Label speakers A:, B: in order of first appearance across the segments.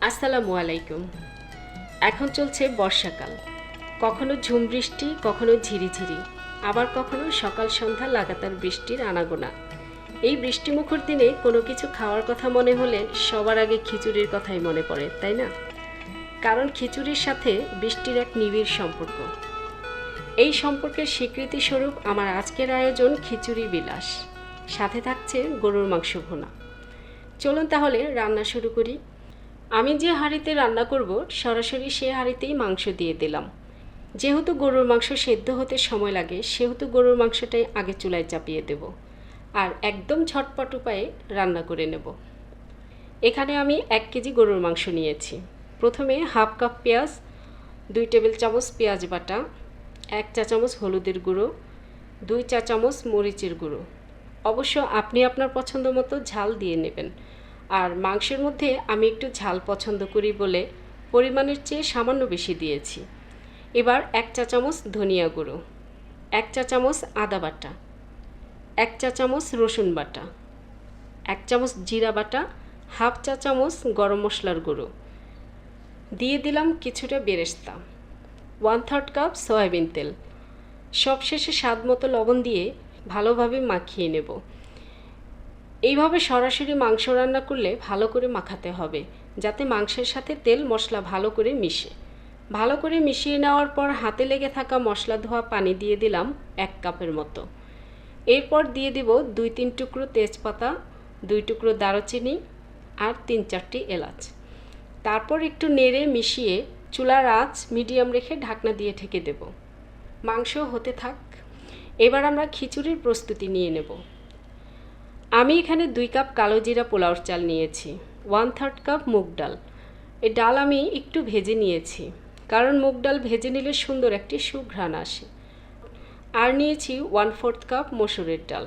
A: আসসালামু আলাইকুম। এখন চলছে বর্ষাকাল, কখনো ঝুম বৃষ্টি, কখনো ঝিরিঝিরি, আবার কখনো সকাল সন্ধ্যা লাগাতার বৃষ্টির আনাগোনা। এই বৃষ্টিমুখর দিনে কোনো কিছু খাওয়ার কথা মনে হলে সবার আগে খিচুড়ির কথাই মনে পড়ে, তাই না? কারণ খিচুড়ির সাথে বৃষ্টির এক নিবিড় সম্পর্ক। এই সম্পর্কের স্বীকৃতি স্বরূপ আমার আজকের আয়োজন খিচুড়ি বিলাস, সাথে থাকছে গরুর মাংস ভুনা। চলুন তাহলে রান্না শুরু করি। আমি যে হাঁড়িতে রান্না করব সরাসরি সে হাঁড়িতেই মাংস দিয়ে দিলাম। যেহেতু গরুর মাংস সেদ্ধ হতে সময় লাগে, সেহেতু গরুর মাংসটাই আগে চুলায় চাপিয়ে দেব আর একদম ঝটপট উপায়ে রান্না করে নেব। এখানে আমি 1 কেজি গরুর মাংস নিয়েছি। প্রথমে হাফ কাপ পেঁয়াজ, 2 টেবিল চামচ পেঁয়াজ বাটা, 1 চা চামচ হলুদের গুঁড়ো, 2 চা চামচ মরিচের গুঁড়ো। অবশ্য আপনি আপনার পছন্দ মতো ঝাল দিয়ে নেবেন। আর মাংসের মধ্যে আমি একটু ঝাল পছন্দ করি বলে পরিমাণের চেয়ে সামান্য বেশি দিয়েছি। এবার 1 চা চামচ ধনিয়া গুঁড়ো, 1 চা চামচ আদা বাটা, 1 চা চামচ রসুন বাটা, 1 চামচ জিরা বাটা, হাফ চা চামচ গরম মশলার গুঁড়ো, দিয়ে দিলাম কিছুটা বেরেস্তা, 1/3 কাপ সয়াবিন তেল। সবশেষে স্বাদ মতো লবণ দিয়ে ভালোভাবে মাখিয়ে নেব। এইভাবে সরাসরি মাংস রান্না করলে ভালো করে মাখাতে হবে, যাতে মাংসের সাথে তেল মশলা ভালো করে মিশে। ভালো করে মিশিয়ে নেওয়ার পর হাতে লেগে থাকা মশলা ধোয়া পানি দিয়ে দিলাম 1 কাপের মতো। এরপর দিয়ে দেব 2-3 টুকরো তেজপাতা, 2 টুকরো দারুচিনি আর 3-4টি এলাচ। তারপর একটু নেড়ে মিশিয়ে চুলার আঁচ মিডিয়াম রেখে ঢাকনা দিয়ে ঢেকে দেব। মাংস হতে থাক। এবার আমরা খিচুড়ির প্রস্তুতি নিয়ে নেব। আমি এখানে 2 কাপ কালো জিরা পোলাওর চাল নিয়েছি, 1/3 কাপ মুগ ডাল। এই ডাল আমি একটু ভেজে নিয়েছি, কারণ মুগ ডাল ভেজে নিলে সুন্দর একটি সুঘ্রাণ আসে। আর নিয়েছি 1/4 কাপ মসুরের ডাল।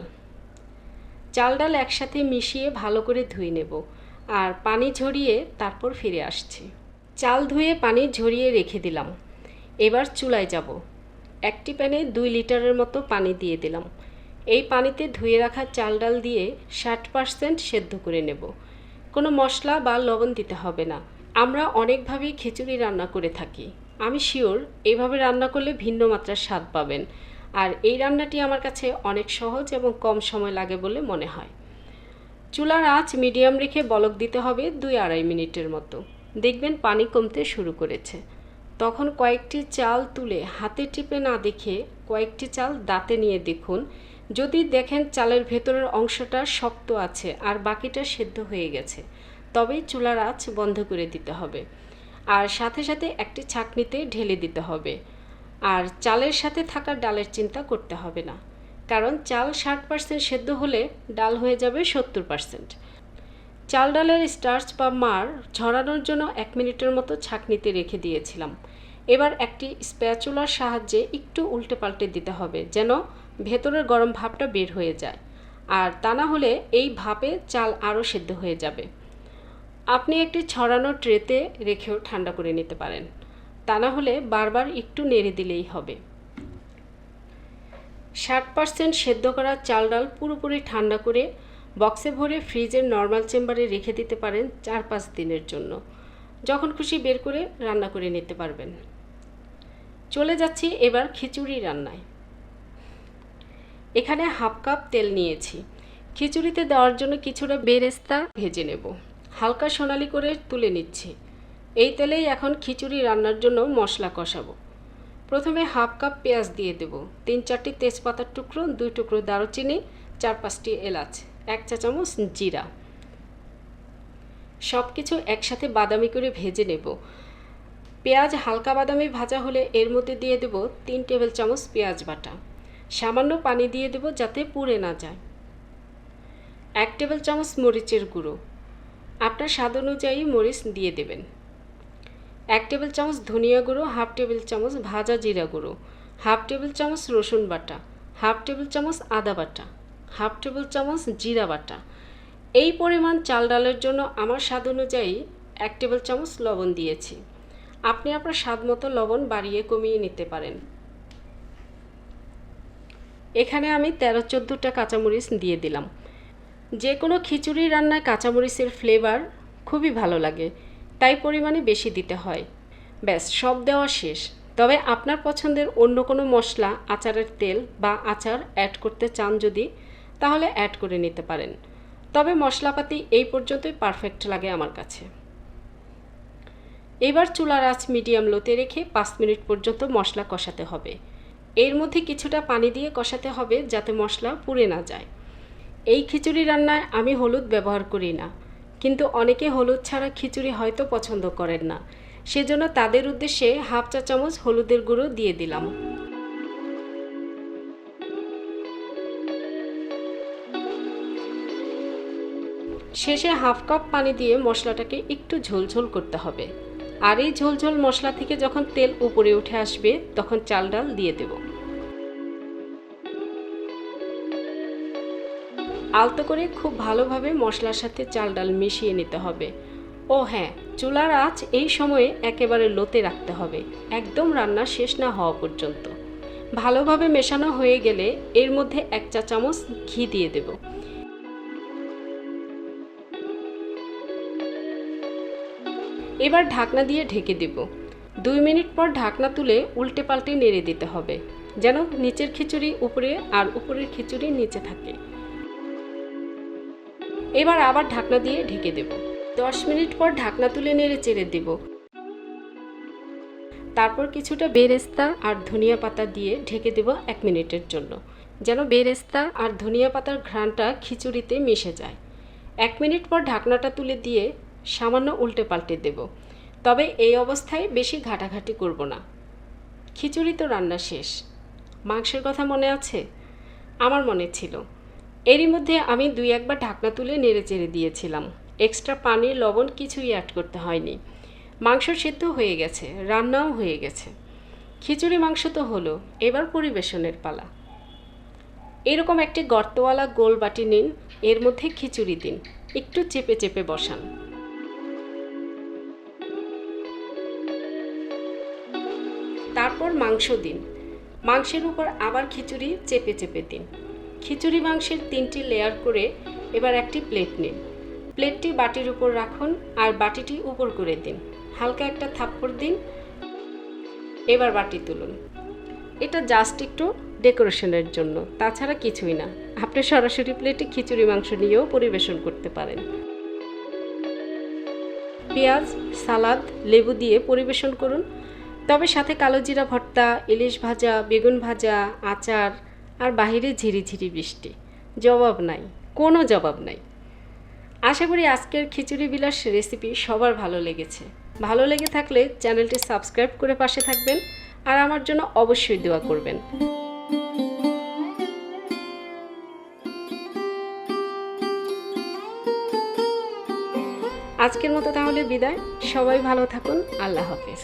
A: চাল ডাল একসাথে মিশিয়ে ভালো করে ধুয়ে নেব আর পানি ঝরিয়ে তারপর ফিরে আসছি। চাল ধুয়ে পানি ঝরিয়ে রেখে দিলাম। এবার চুলায় যাব। একটি প্যানে 2 লিটারের মতো পানি দিয়ে দিলাম। এই পানিতে ধুয়ে রাখা চাল ডাল দিয়ে 60% সেদ্ধ করে নেব। কোনো মশলা বা লবণ দিতে হবে না। আমরা অনেকভাবেই খিচুড়ি রান্না করে থাকি। আমি শিওর এইভাবে রান্না করলে ভিন্ন মাত্রার স্বাদ পাবেন। আর এই রান্নাটি আমার কাছে অনেক সহজ এবং কম সময় লাগে বলে মনে হয়। চুলার আঁচ মিডিয়াম রেখে বলক দিতে হবে 2-2.5 মিনিটের মতো। দেখবেন পানি কমতে শুরু করেছে। তখন কয়েকটি চাল তুলে হাতে টিপে না দেখে কয়েকটি চাল দাঁতে নিয়ে দেখুন। যদি দেখেন চালের ভেতরের অংশটা শক্ত আছে আর বাকিটা সেদ্ধ হয়ে গেছে, তবেই চুলার আঁচ বন্ধ করে দিতে হবে। আর সাথে সাথে একটি ছাঁকনিতে ঢেলে দিতে হবে। আর চালের সাথে থাকা ডালের চিন্তা করতে হবে না, কারণ চাল 60% সেদ্ধ হলে ডাল হয়ে যাবে 70%। চাল ডালের স্টার্চ বা মাড় ঝরানোর জন্য 1 মিনিটের মতো ছাঁকনিতে রেখে দিয়েছিলাম। এবার একটি স্প্যাচুলার সাহায্যে একটু উল্টে পাল্টে দিতে হবে, যেন ভেতরের গরম ভাপটা বের হয়ে যায়। আর তা না হলে এই ভাপে চাল আরও সেদ্ধ হয়ে যাবে। আপনি একটি ছড়ানো ট্রেতে রেখেও ঠান্ডা করে নিতে পারেন, তা না হলে বারবার একটু নেড়ে দিলেই হবে। 60% সেদ্ধ করা চাল ডাল পুরোপুরি ঠান্ডা করে বক্সে ভরে ফ্রিজের নর্মাল চেম্বারে রেখে দিতে পারেন 4-5 দিনের জন্য। যখন খুশি বের করে রান্না করে নিতে পারবেন। চলে যাচ্ছি এবার খিচুড়ি রান্নায়। এখানে হাফ কাপ তেল নিয়েছি। খিচুড়িতে দেওয়ার জন্য কিছুটা বেরেস্তা ভেজে নেব। হালকা সোনালি করে তুলে নিচ্ছি। এই তেলেই এখন খিচুড়ি রান্নার জন্য মশলা কষাবো। প্রথমে হাফ কাপ পেঁয়াজ দিয়ে দেব, 3-4টি তেজপাতার টুকরো, 2 টুকরো দারুচিনি, 4-5টি এলাচ, 1 চা চামচ জিরা। সব কিছু একসাথে বাদামি করে ভেজে নেব। পেঁয়াজ হালকা বাদামি ভাজা হলে এর মধ্যে দিয়ে দেব 3 টেবিল চামচ পেঁয়াজ বাটা। সামান্য পানি দিয়ে দেব যাতে পুড়ে না যায়। 1 টেবিল চামচ মরিচের গুঁড়ো, আপনার স্বাদ অনুযায়ী মরিচ দিয়ে দেবেন। 1 টেবিল চামচ ধনিয়া গুঁড়ো, হাফ টেবিল চামচ ভাজা জিরা গুঁড়ো, হাফ টেবিল চামচ রসুন বাটা, হাফ টেবিল চামচ আদা বাটা, হাফ টেবিল চামচ জিরা বাটা। এই পরিমাণ চাল ডালের জন্য আমার স্বাদ অনুযায়ী 1 টেবিল চামচ লবণ দিয়েছি। আপনি আপনার স্বাদ মতো লবণ বাড়িয়ে কমিয়ে নিতে পারেন। এখানে আমি 13-14টা কাঁচামরিচ দিয়ে দিলাম। যে কোনো খিচুড়ি রান্নায় কাঁচামরিচের ফ্লেভার খুবই ভালো লাগে। তাই পরিমাণে বেশি দিতে হয়। ব্যাস সব দেওয়া শেষ। তবে আপনার পছন্দের অন্য কোনো মশলা, আচারের তেল বা আচার অ্যাড করতে চান যদি, তাহলে অ্যাড করে নিতে পারেন। তবে মশলাপাতি এই পর্যন্তই পারফেক্ট লাগে আমার কাছে। এবার চুলার আঁচ মিডিয়াম লোতে রেখে 5 মিনিট পর্যন্ত মশলা কষাতে হবে। এর মধ্যে কিছুটা পানি দিয়ে কষাতে হবে যাতে মশলা পুড়ে না যায়। এই খিচুড়ি রান্নায় আমি হলুদ ব্যবহার করি না, কিন্তু অনেকে হলুদ ছাড়া খিচুড়ি হয়তো পছন্দ করেন না, সেজন্য তাদের উদ্দেশ্যে হাফ চা চামচ হলুদের গুঁড়ো দিয়ে দিলাম। শেষে হাফ কাপ পানি দিয়ে মশলাটাকে একটু ঝোলঝোল করতে হবে। আর এই ঝোলঝোল মশলা থেকে যখন তেল উপরে উঠে আসবে তখন চাল ডাল দিয়ে দেব। আলতো করে খুব ভালোভাবে মশলার সাথে চাল ডাল মিশিয়ে নিতে হবে। ও হ্যাঁ, চুলার আঁচ এই সময়ে একেবারে লোতে রাখতে হবে, একদম রান্না শেষ না হওয়া পর্যন্ত। ভালোভাবে মেশানো হয়ে গেলে এর মধ্যে 1 চা চামচ ঘি দিয়ে দেব। এবার ঢাকনা দিয়ে ঢেকে দেব। 2 মিনিট পর ঢাকনা তুলে উল্টে পাল্টে নেড়ে দিতে হবে, যেন নিচের খিচুড়ি উপরে আর উপরের খিচুড়ি নিচে থাকে। এবার আবার ঢাকনা দিয়ে ঢেকে দেব। 10 মিনিট পর ঢাকনা তুলে নেড়ে চেড়ে দেব। তারপর কিছুটা বেরেস্তা আর ধনিয়া পাতা দিয়ে ঢেকে দেব 1 মিনিটের জন্য, যেন বেরেস্তা আর ধনিয়া পাতার ঘ্রাণটা খিচুড়িতে মিশে যায়। 1 মিনিট পর ঢাকনাটা তুলে দিয়ে সামান্য উল্টে পাল্টে দেব। তবে এই অবস্থায় বেশি ঘাটাঘাটি করব না। খিচুড়ি তো রান্না শেষ। মাংসের কথা মনে আছে? আমার মনে ছিল। এরই মধ্যে আমি 2-1 বার ঢাকনা তুলে নেড়ে চেড়ে দিয়েছিলাম। এক্সট্রা পানি, লবণ কিছুই অ্যাড করতে হয়নি। মাংস সিদ্ধ হয়ে গেছে, রান্নাও হয়ে গেছে। খিচুড়ি মাংস তো হলো, এবার পরিবেশনের পালা। এরকম একটি গর্তওয়ালা গোল বাটি নিন, এর মধ্যে খিচুড়ি দিন, একটু চেপে চেপে বসান। তারপর মাংস দিন, মাংসের উপর আবার খিচুড়ি চেপে চেপে দিন। খিচুড়ি মাংসের 3টি লেয়ার করে এবার একটি প্লেট নিন। প্লেটটি বাটির উপর রাখুন আর বাটিটি উপর করে দিন। হালকা একটা থাপ্পড় দিন। এবার বাটি তুলুন। এটা জাস্ট একটু ডেকোরেশনের জন্য, তাছাড়া কিছুই না। আপনি সরাসরি প্লেটে খিচুড়ি মাংস নিয়েও পরিবেশন করতে পারেন। পেঁয়াজ, সালাদ, লেবু দিয়ে পরিবেশন করুন। তবে সাথে কালো জিরা ভর্তা, ইলিশ ভাজা, বেগুন ভাজা, আচার আর বাহিরে ঝিরিঝিরি বৃষ্টি। জবাব নাই, কোনো জবাব নাই। আশা করি আজকের খিচুড়ি বিলাস রেসিপি সবার ভালো লেগেছে। ভালো লেগে থাকলে চ্যানেলটি সাবস্ক্রাইব করে পাশে থাকবেন আর আমার জন্য অবশ্যই দোয়া করবেন। আজকের মতো তাহলে বিদায়। সবাই ভালো থাকুন। আল্লাহ হাফেজ।